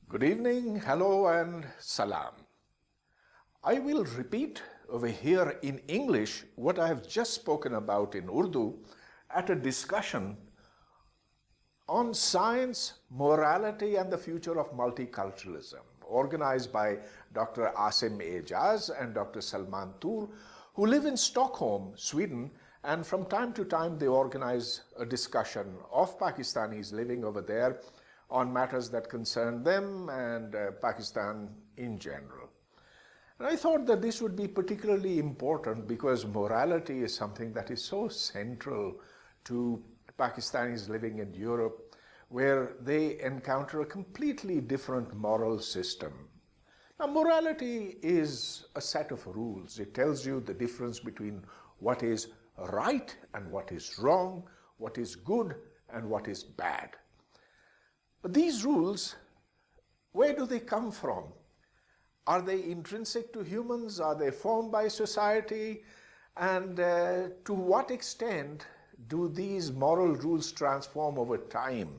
Good evening, hello and salam. I will repeat over here in English what I have just spoken about in Urdu at a discussion on science, morality and the future of multiculturalism, organized by Dr. Asim Ejaz and Dr. Salman Tur, who live in Stockholm, Sweden, and from time to time they organize a discussion of Pakistanis living over there on matters that concern them and Pakistan in general. And I thought that this would be particularly important because morality is something that is so central to Pakistanis living in Europe, where they encounter a completely different moral system. Now, morality is a set of rules. It tells you the difference between what is right and what is wrong, what is good and what is bad. But these rules, where do they come from? Are they intrinsic to humans? Are they formed by society? And to what extent do these moral rules transform over time?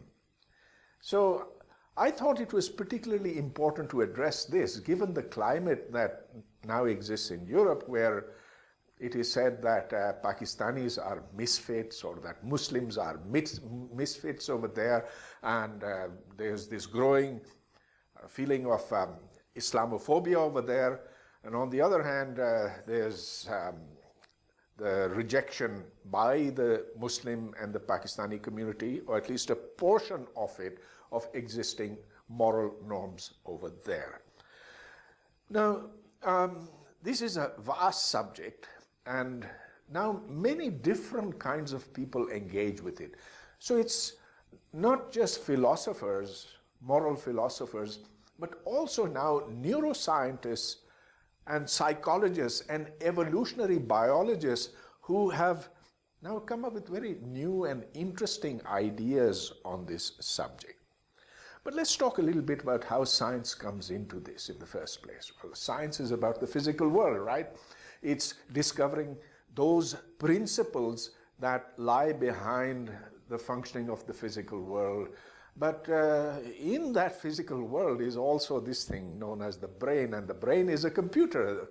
So I thought it was particularly important to address this, given the climate that now exists in Europe, where it is said that Pakistanis are misfits or that Muslims are misfits over there, and there's this growing feeling of Islamophobia over there. And on the other hand, there's the rejection by the Muslim and the Pakistani community, or at least a portion of it, of existing moral norms over there. Now, this is a vast subject, and now many different kinds of people engage with it. So it's not just philosophers, moral philosophers, but also now neuroscientists and psychologists and evolutionary biologists who have now come up with very new and interesting ideas on this subject. But let's talk a little bit about how science comes into this in the first place. Well, science is about the physical world, right? It's discovering those principles that lie behind the functioning of the physical world. But in that physical world is also this thing known as the brain, and the brain is a computer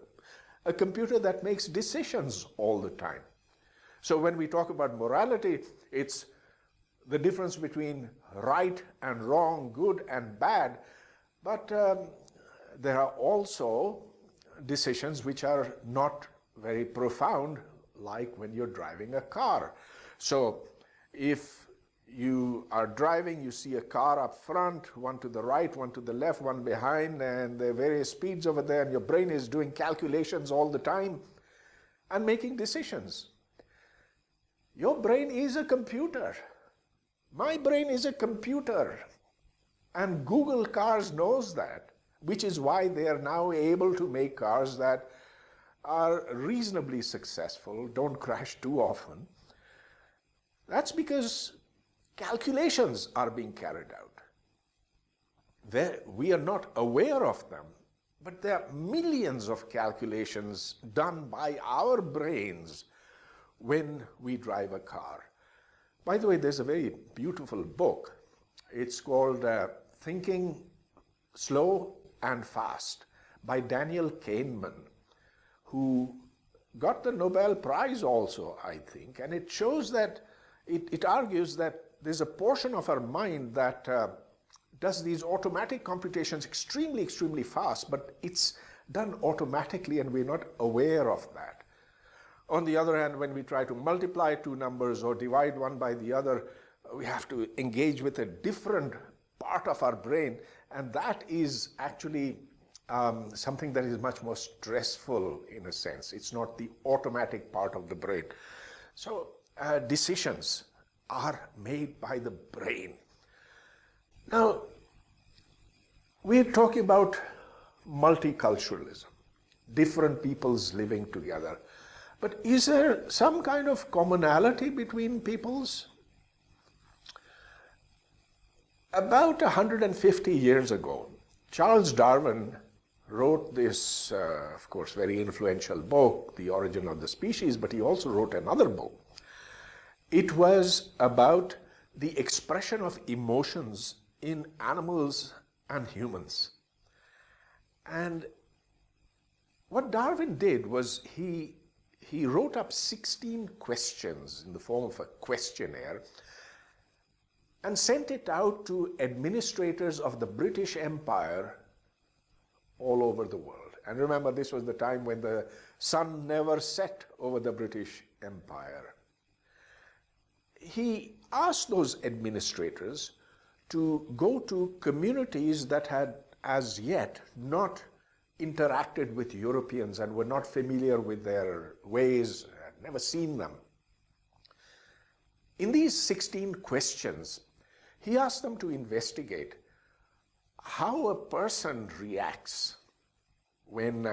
that makes decisions all the time. So when we talk about morality, it's the difference between right and wrong, good and bad, but there are also decisions which are not very profound, like when you're driving a car. So if you are driving, you see a car up front, one to the right, one to the left, one behind, and there are various speeds over there, and your brain is doing calculations all the time and making decisions. Your brain is a computer. My brain is a computer, and Google Cars knows that, which is why they are now able to make cars that are reasonably successful, don't crash too often. That's because calculations are being carried out. We are not aware of them, but there are millions of calculations done by our brains when we drive a car. By the way, there's a very beautiful book. It's called Thinking Slow and Fast by Daniel Kahneman, who got the Nobel Prize also, I think. And it shows that, it argues that there's a portion of our mind that does these automatic computations extremely, extremely fast, but it's done automatically and we're not aware of that. On the other hand, when we try to multiply two numbers or divide one by the other, we have to engage with a different part of our brain, and that is actually something that is much more stressful in a sense. It's not the automatic part of the brain. So decisions are made by the brain. Now, we're talking about multiculturalism, different peoples living together. But is there some kind of commonality between peoples? About 150 years ago, Charles Darwin wrote this, of course, very influential book, The Origin of the Species, but he also wrote another book. It was about the expression of emotions in animals and humans. And what Darwin did was he wrote up 16 questions in the form of a questionnaire and sent it out to administrators of the British Empire all over the world. And remember, this was the time when the sun never set over the British Empire. He asked those administrators to go to communities that had as yet not interacted with Europeans and were not familiar with their ways, had never seen them. In these 16 questions, he asked them to investigate how a person reacts when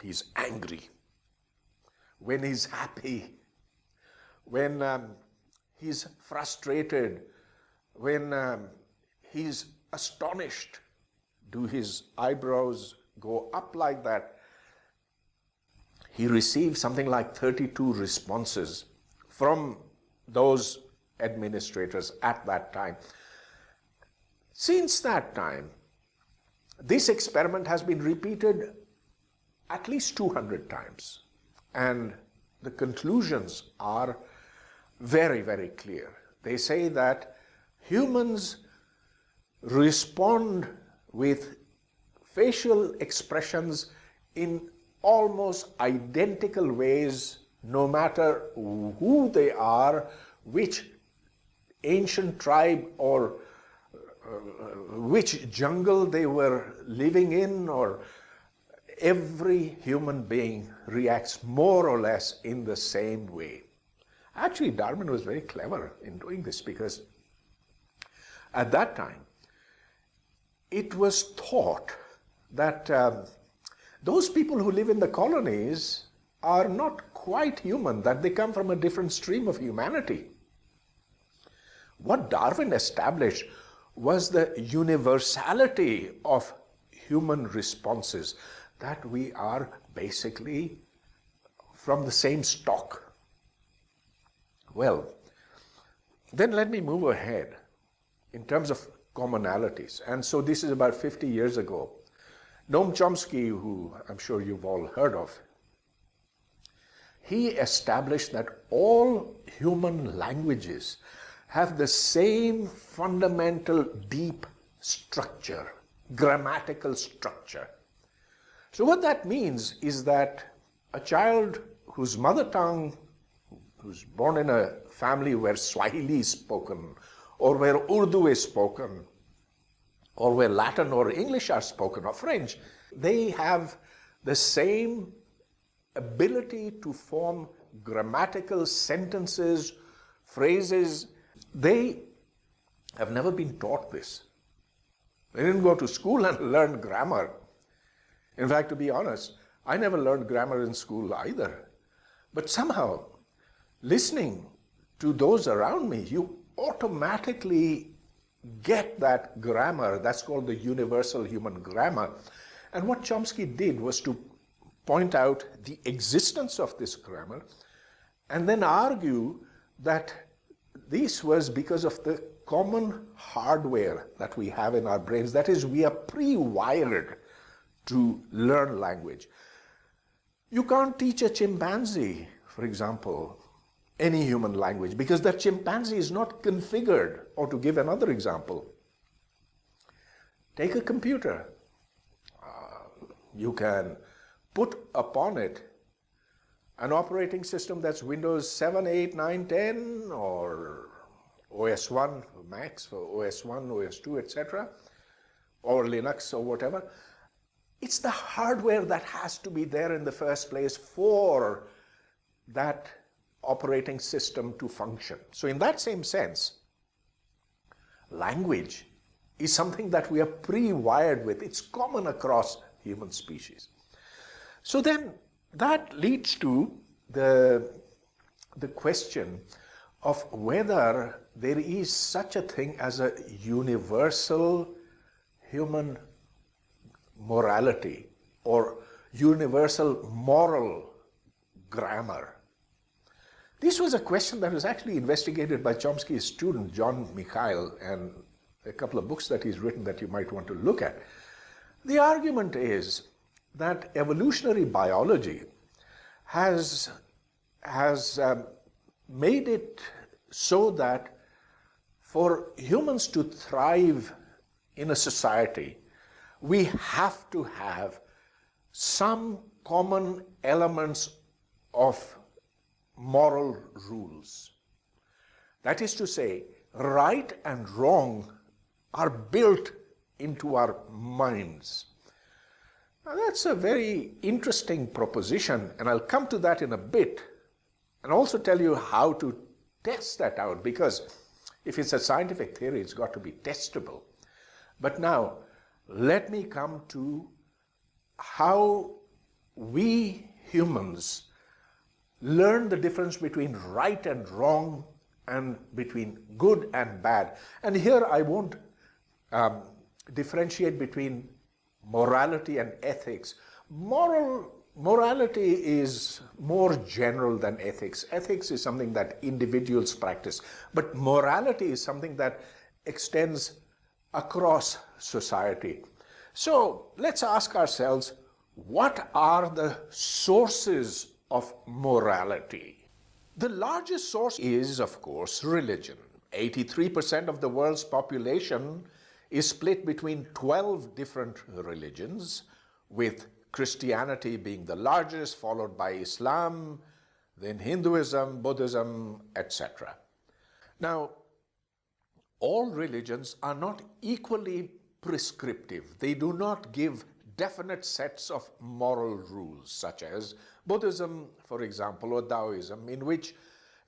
he's angry, when he's happy, when he's frustrated, when he's astonished. Do his eyebrows go up like that? He received something like 32 responses from those administrators at that time. Since that time, this experiment has been repeated at least 200 times. And the conclusions are very, very clear. They say that humans respond with facial expressions in almost identical ways, no matter who they are, which ancient tribe or which jungle they were living in, or every human being reacts more or less in the same way. Actually, Darwin was very clever in doing this, because at that time, it was thought that those people who live in the colonies are not quite human, that they come from a different stream of humanity. What Darwin established was the universality of human responses, that we are basically from the same stock. Well, then let me move ahead in terms of commonalities. And so this is about 50 years ago. Noam Chomsky, who I'm sure you've all heard of, he established that all human languages have the same fundamental deep structure, grammatical structure. So what that means is that a child whose mother tongue, who's born in a family where Swahili is spoken, or where Urdu is spoken, or where Latin or English are spoken, or French, they have the same ability to form grammatical sentences, phrases. They have never been taught this. They didn't go to school and learn grammar. In fact, to be honest, I never learned grammar in school either. But somehow, listening to those around me, you automatically get that grammar. That's called the universal human grammar. And what Chomsky did was to point out the existence of this grammar and then argue that this was because of the common hardware that we have in our brains. That is, we are pre-wired to learn language. You can't teach a chimpanzee, for example, any human language, because that chimpanzee is not configured. Or to give another example, take a computer. You can put upon it an operating system that's Windows 7, 8, 9, 10, or OS 1, Max for OS 1, OS 2, etc., or Linux or whatever. It's the hardware that has to be there in the first place for that operating system to function. So in that same sense, language is something that we are pre-wired with. It's common across human species. So then that leads to the question of whether there is such a thing as a universal human morality or universal moral grammar. This was a question that was actually investigated by Chomsky's student, John Mikhail, and a couple of books that he's written that you might want to look at. The argument is that evolutionary biology has made it so that for humans to thrive in a society, we have to have some common elements of moral rules. That is to say, right and wrong are built into our minds. Now, that's a very interesting proposition, and I'll come to that in a bit, and also tell you how to test that out, because if it's a scientific theory, it's got to be testable. But now, let me come to how we humans learn the difference between right and wrong and between good and bad. And here I won't differentiate between morality and ethics. Morality is more general than ethics. Ethics is something that individuals practice, but morality is something that extends across society. So let's ask ourselves, what are the sources of morality? The largest source is, of course, religion. 83% of the world's population is split between 12 different religions, with Christianity being the largest, followed by Islam, then Hinduism, Buddhism, etc. Now, all religions are not equally prescriptive. They do not give definite sets of moral rules, such as Buddhism, for example, or Taoism, in which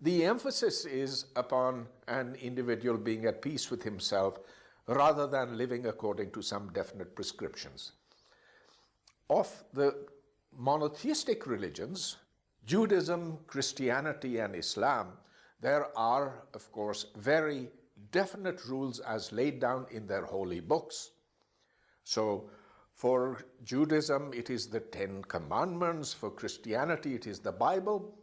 the emphasis is upon an individual being at peace with himself rather than living according to some definite prescriptions. Of the monotheistic religions, Judaism, Christianity, and Islam, there are, of course, very definite rules as laid down in their holy books. So, for Judaism, it is the Ten Commandments. For Christianity, it is the Bible,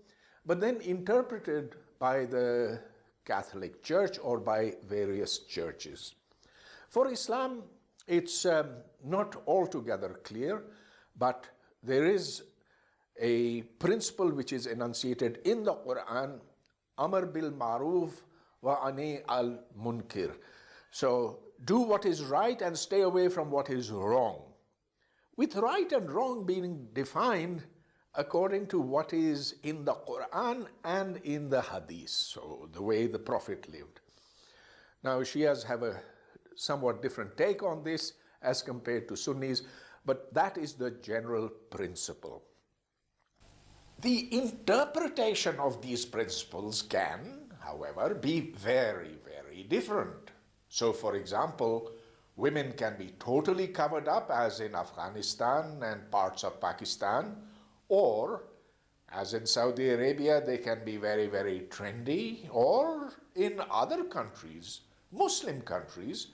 but then interpreted by the Catholic Church or by various churches. For Islam, it's not altogether clear, but there is a principle which is enunciated in the Quran, Amr bil Maruf wa Ani al Munkir. So, do what is right and stay away from what is wrong, with right and wrong being defined according to what is in the Quran and in the Hadith, so the way the Prophet lived. Now, Shias have a somewhat different take on this as compared to Sunnis, but that is the general principle. The interpretation of these principles can, however, be very, very different. So, for example, women can be totally covered up, as in Afghanistan and parts of Pakistan, or, as in Saudi Arabia, they can be very, very trendy, or in other countries, Muslim countries,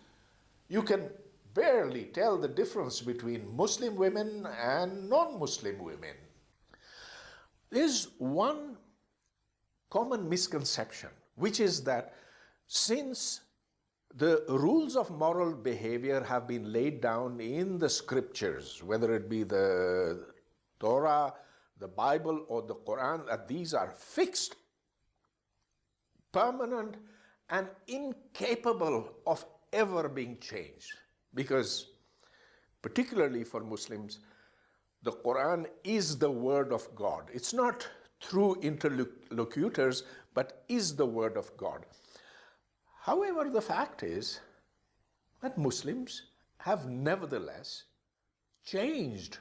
you can barely tell the difference between Muslim women and non-Muslim women. There's one common misconception, which is that since the rules of moral behavior have been laid down in the scriptures, whether it be the Torah, the Bible, or the Quran, that these are fixed, permanent, and incapable of ever being changed. Because, particularly for Muslims, the Quran is the word of God. It's not through interlocutors, but is the word of God. However, the fact is that Muslims have nevertheless changed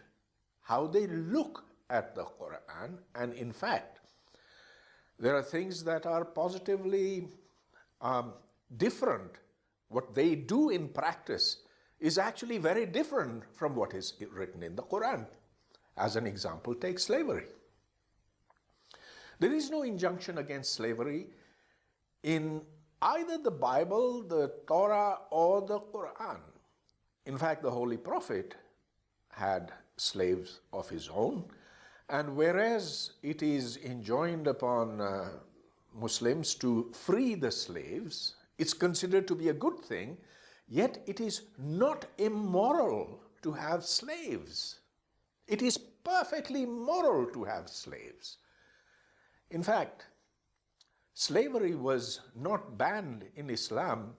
how they look at the Quran, and in fact, there are things that are positively different. What they do in practice is actually very different from what is written in the Quran. As an example, take slavery. There is no injunction against slavery in either the Bible, the Torah, or the Quran. In fact, the Holy Prophet had slaves of his own, and whereas it is enjoined upon Muslims to free the slaves, it's considered to be a good thing Yet it is not immoral to have slaves. It is perfectly moral to have slaves. In fact, slavery was not banned in Islam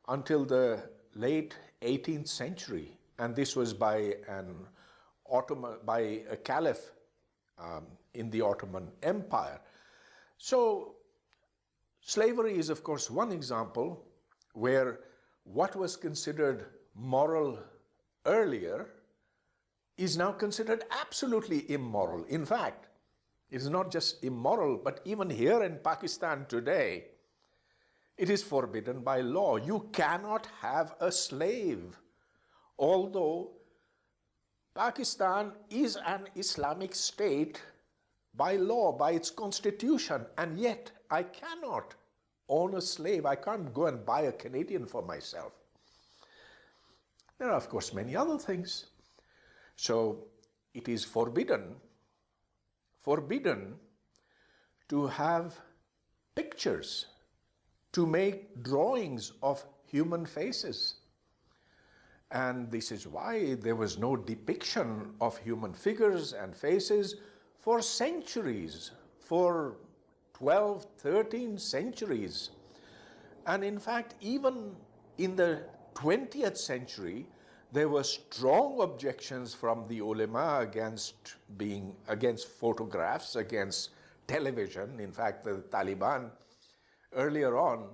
until the late 18th century, and this was by a caliph in the Ottoman Empire. So slavery is, of course, one example where what was considered moral earlier is now considered absolutely immoral. In fact, it is not just immoral, but even here in Pakistan today, it is forbidden by law. You cannot have a slave. Although Pakistan is an Islamic state by law, by its constitution, and yet I cannot own a slave. I can't go and buy a Canadian for myself. There are, of course, many other things. So it is forbidden to have pictures, to make drawings of human faces. And this is why there was no depiction of human figures and faces for centuries, for 12, 13 centuries. And in fact, even in the 20th century, there were strong objections from the ulama against photographs, against television. In fact, the Taliban earlier on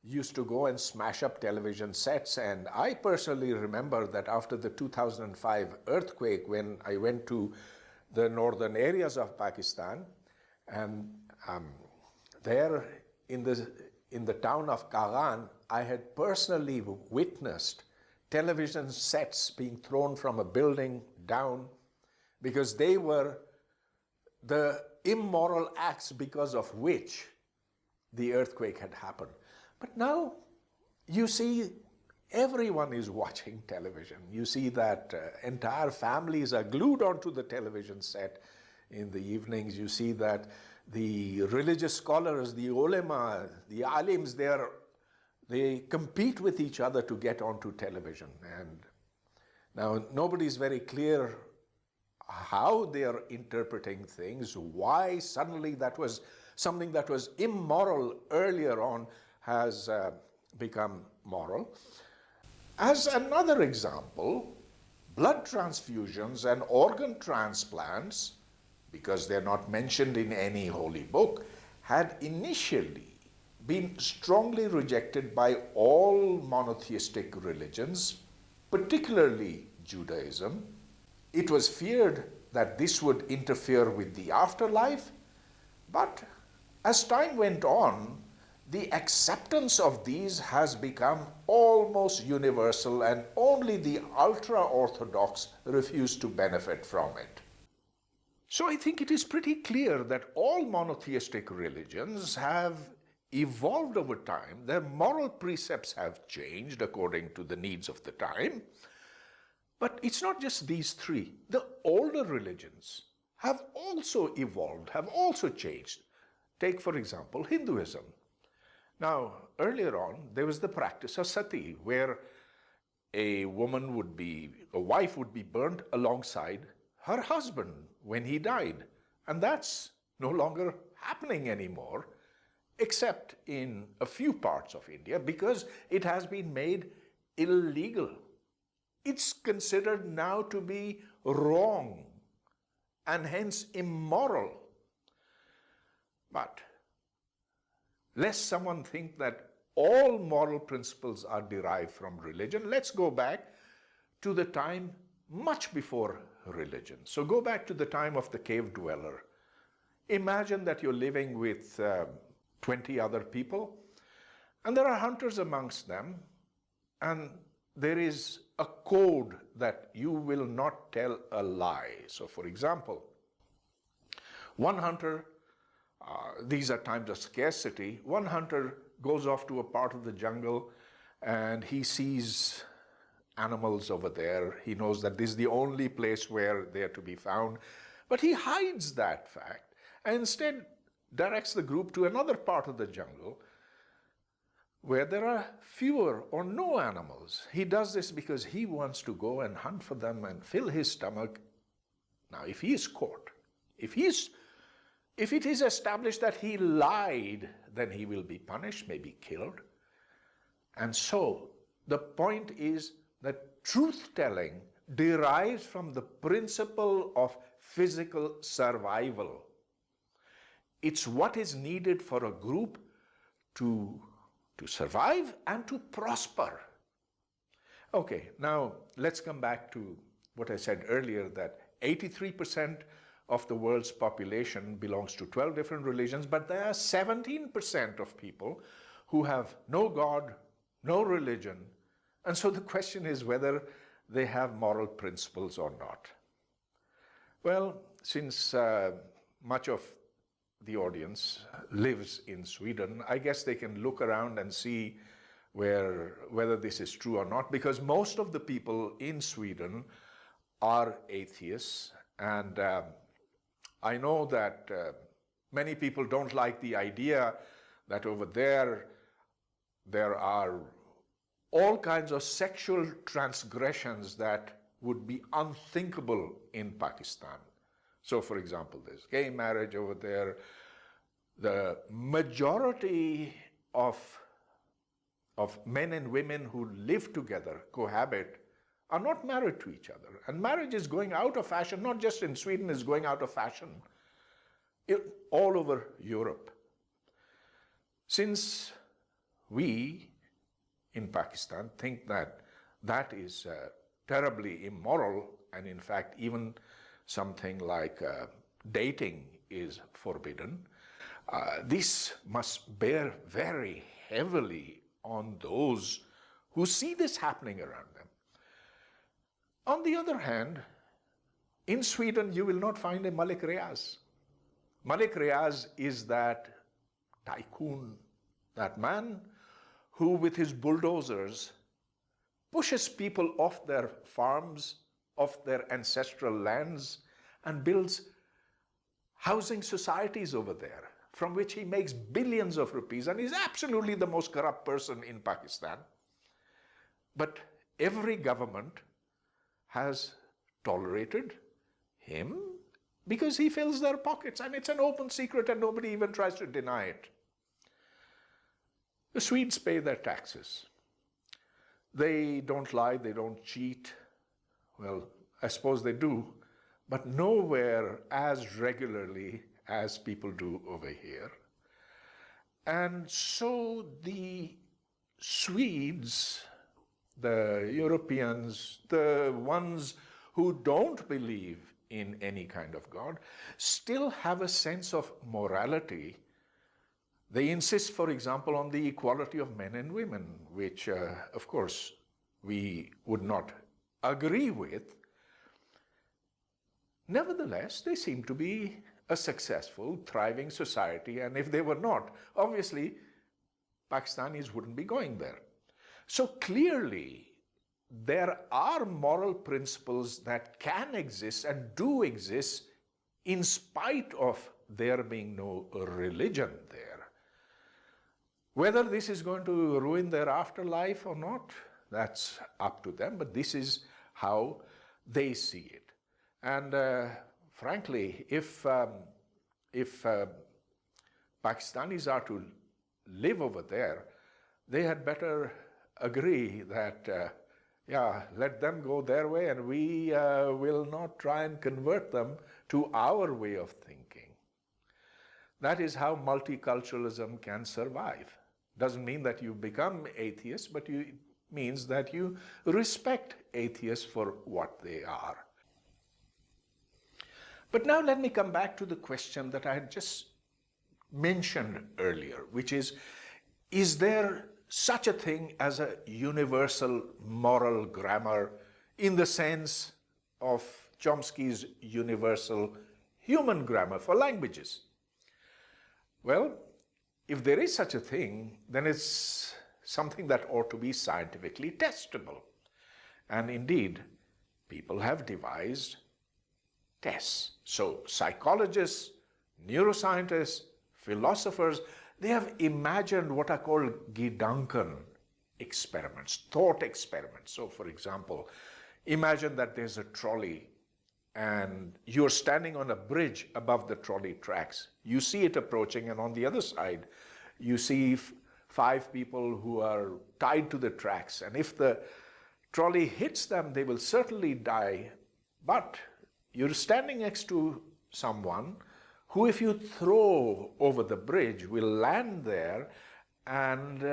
used to go and smash up television sets. And I personally remember that after the 2005 earthquake, when I went to the northern areas of Pakistan, and there in the town of Kagan, I had personally witnessed television sets being thrown from a building down because they were the immoral acts because of which the earthquake had happened. But now you see everyone is watching television. You see that entire families are glued onto the television set in the evenings. You see that the religious scholars, the ulama, the alims, they compete with each other to get onto television. And now nobody is very clear how they are interpreting things, why suddenly that was something that was immoral earlier on has become moral. As another example, blood transfusions and organ transplants, because they're not mentioned in any holy book, had initially been strongly rejected by all monotheistic religions, particularly Judaism. It was feared that this would interfere with the afterlife, but as time went on, the acceptance of these has become almost universal, and only the ultra-Orthodox refuse to benefit from it. So I think it is pretty clear that all monotheistic religions have evolved over time. Their moral precepts have changed according to the needs of the time. But it's not just these three. The older religions have also evolved, have also changed. Take, for example, Hinduism. Now, earlier on, there was the practice of sati, where a wife would be burnt alongside her husband when he died. And that's no longer happening anymore, except in a few parts of India, because it has been made illegal. It's considered now to be wrong and hence immoral. But lest someone think that all moral principles are derived from religion, let's go back to the time much before religion. So go back to the time of the cave dweller. Imagine that you're living with 20 other people, and there are hunters amongst them, and there is a code that you will not tell a lie. So for example, one hunter, these are times of scarcity, one hunter goes off to a part of the jungle and he sees animals over there. He knows that this is the only place where they are to be found, but he hides that fact and instead directs the group to another part of the jungle where there are fewer or no animals. He does this because he wants to go and hunt for them and fill his stomach. Now, if he is caught, if it is established that he lied, then he will be punished, maybe killed. And so the point is that truth-telling derives from the principle of physical survival. It's what is needed for a group to survive and to prosper. Okay, now let's come back to what I said earlier, that 83% of the world's population belongs to 12 different religions, but there are 17% of people who have no God, no religion, and so the question is whether they have moral principles or not. Well, since much of the audience lives in Sweden, I guess they can look around and see whether this is true or not, because most of the people in Sweden are atheists, and I know that many people don't like the idea that over there are all kinds of sexual transgressions that would be unthinkable in Pakistan. So, for example, there's gay marriage over there. The majority of men and women who live together, cohabit, are not married to each other. And marriage is going out of fashion, not just in Sweden, it's going out of fashion all over Europe. Since we in Pakistan think that that is terribly immoral, and in fact even something like dating is forbidden, this must bear very heavily on those who see this happening around them. On the other hand, in Sweden you will not find a Malik Riaz. Malik Riaz is that tycoon, that man who with his bulldozers pushes people off their farms, off their ancestral lands, and builds housing societies over there, from which he makes billions of rupees and is absolutely the most corrupt person in Pakistan. But every government has tolerated him because he fills their pockets, and it's an open secret and nobody even tries to deny it. The Swedes pay their taxes. They don't lie, they don't cheat. Well, I suppose they do, but nowhere as regularly as people do over here. And so the Swedes, the Europeans, the ones who don't believe in any kind of God, still have a sense of morality. They insist, for example, on the equality of men and women, which, of course, we would not agree with. Nevertheless, they seem to be a successful, thriving society, and if they were not, obviously, Pakistanis wouldn't be going there. So clearly, there are moral principles that can exist and do exist in spite of there being no religion there. Whether this is going to ruin their afterlife or not, that's up to them, but this is how they see it. And frankly, if Pakistanis are to live over there, they had better agree that, yeah, let them go their way and we will not try and convert them to our way of thinking. That is how multiculturalism can survive. Doesn't mean that you become atheists, but it means that you respect atheists for what they are. But now let me come back to the question that I had just mentioned earlier, which is there such a thing as a universal moral grammar in the sense of Chomsky's universal human grammar for languages? Well, if there is such a thing, then it's something that ought to be scientifically testable. And indeed, people have devised tests. So psychologists, neuroscientists, philosophers, They have imagined what are called Gedanken experiments, thought experiments. So, for example, imagine that there's a trolley and you're standing on a bridge above the trolley tracks. You see it approaching, and on the other side, you see 5 people who are tied to the tracks. And if the trolley hits them, they will certainly die. But you're standing next to someone who, if you throw over the bridge, will land there, and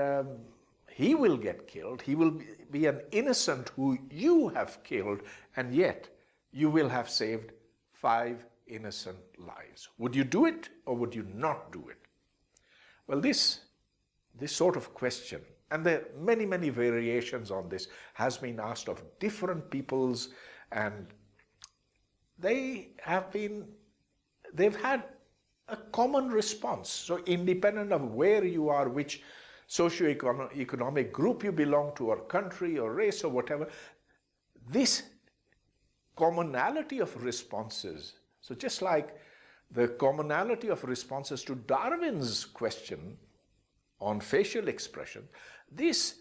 he will get killed. He will be an innocent who you have killed, and yet you will have saved 5 innocent lives. Would you do it or would you not do it? Well, this sort of question, and there are many, many variations on this, has been asked of different peoples, and they've had a common response. So independent of where you are, which socioeconomic group you belong to, or country or race or whatever, this commonality of responses, so just like the commonality of responses to Darwin's question on facial expression, this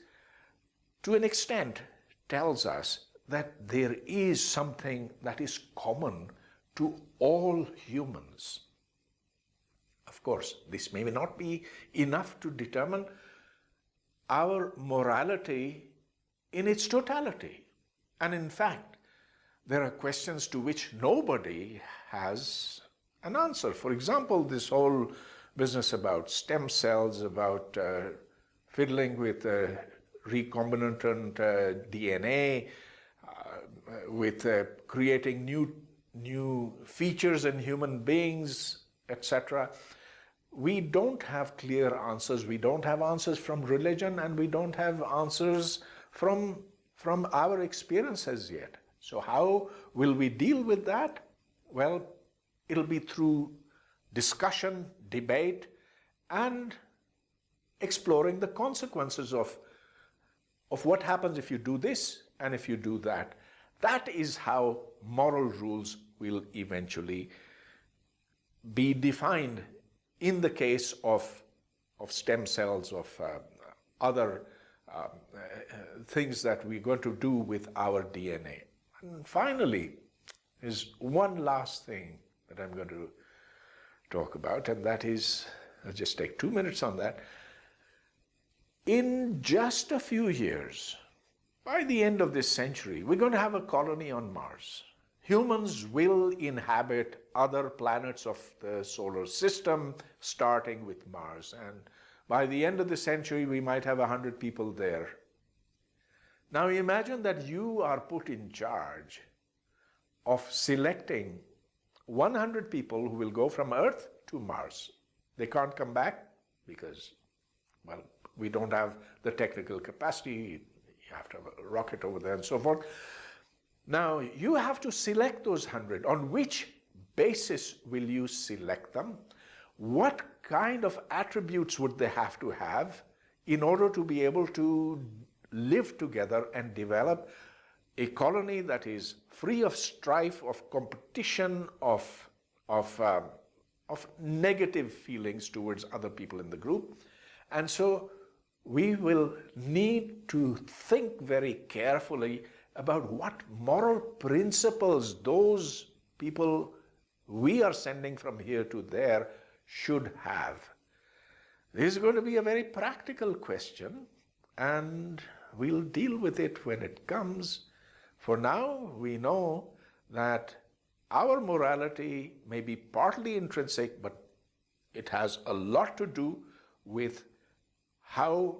to an extent tells us that there is something that is common to all humans. Of course, this may not be enough to determine our morality in its totality. And in fact, there are questions to which nobody has an answer. For example, this whole business about stem cells, about fiddling with recombinant DNA, with creating new features in human beings, etc. We don't have clear answers. We don't have answers from religion, and we don't have answers from our experiences yet. So how will we deal with that? Well, it'll be through discussion, debate, and exploring the consequences of what happens if you do this and if you do that. That is how moral rules will eventually be defined in the case of stem cells, of other things that we're going to do with our DNA. And finally, is one last thing that I'm going to talk about, and that is, I'll just take 2 minutes on that. In just a few years, by the end of this century, we're going to have a colony on Mars. Humans will inhabit other planets of the solar system, starting with Mars. And by the end of the century, we might have 100 people there. Now imagine that you are put in charge of selecting 100 people who will go from Earth to Mars. They can't come back because, well, we don't have the technical capacity. You have to have a rocket over there and so forth. Now, you have to select those 100. On which basis will you select them? What kind of attributes would they have to have in order to be able to live together and develop a colony that is free of strife, of competition, of negative feelings towards other people in the group? And so we will need to think very carefully about what moral principles those people we are sending from here to there should have. This is going to be a very practical question, and we'll deal with it when it comes. For now, we know that our morality may be partly intrinsic, but it has a lot to do with how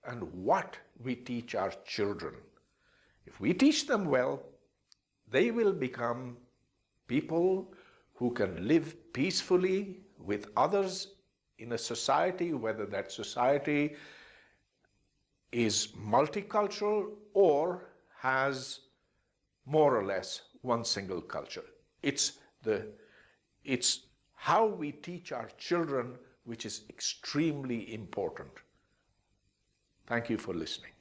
and what we teach our children. If we teach them well, they will become people who can live peacefully with others in a society, whether that society is multicultural or has more or less one single culture. It's how we teach our children which is extremely important. Thank you for listening.